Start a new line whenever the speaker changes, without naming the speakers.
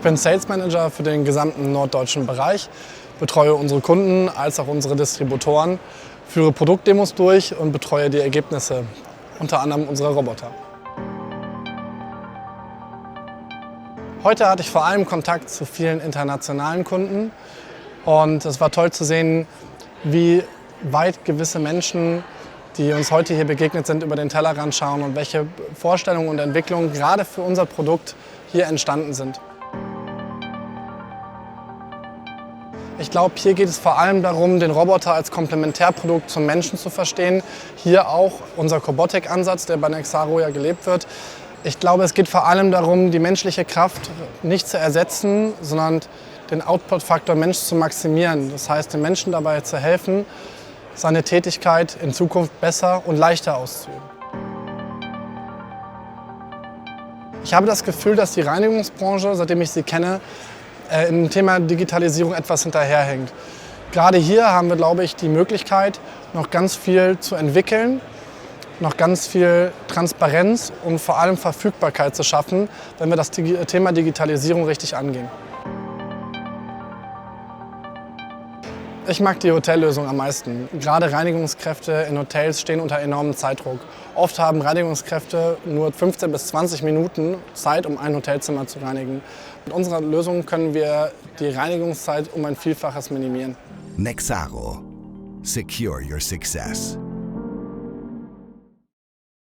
bin Sales Manager für den gesamten norddeutschen Bereich, betreue unsere Kunden als auch unsere Distributoren, führe Produktdemos durch und betreue die Ergebnisse, unter anderem unserer Roboter. Heute hatte ich vor allem Kontakt zu vielen internationalen Kunden und es war toll zu sehen, wie weit gewisse Menschen, die uns heute hier begegnet sind, über den Tellerrand schauen und welche Vorstellungen und Entwicklungen gerade für unser Produkt hier entstanden sind. Ich glaube, hier geht es vor allem darum, den Roboter als Komplementärprodukt zum Menschen zu verstehen. Hier auch unser Cobotic-Ansatz, der bei Nexaro ja gelebt wird. Ich glaube, es geht vor allem darum, die menschliche Kraft nicht zu ersetzen, sondern den Output-Faktor Mensch zu maximieren. Das heißt, dem Menschen dabei zu helfen, seine Tätigkeit in Zukunft besser und leichter auszuüben. Ich habe das Gefühl, dass die Reinigungsbranche, seitdem ich sie kenne, im Thema Digitalisierung etwas hinterherhängt. Gerade hier haben wir, glaube ich, die Möglichkeit, noch ganz viel zu entwickeln, noch ganz viel Transparenz und vor allem Verfügbarkeit zu schaffen, wenn wir das Thema Digitalisierung richtig angehen. Ich mag die Hotellösung am meisten. Gerade Reinigungskräfte in Hotels stehen unter enormem Zeitdruck. Oft haben Reinigungskräfte nur 15 bis 20 Minuten Zeit, um ein Hotelzimmer zu reinigen. Mit unserer Lösung können wir die Reinigungszeit um ein Vielfaches minimieren.
Nexaro. Secure your success.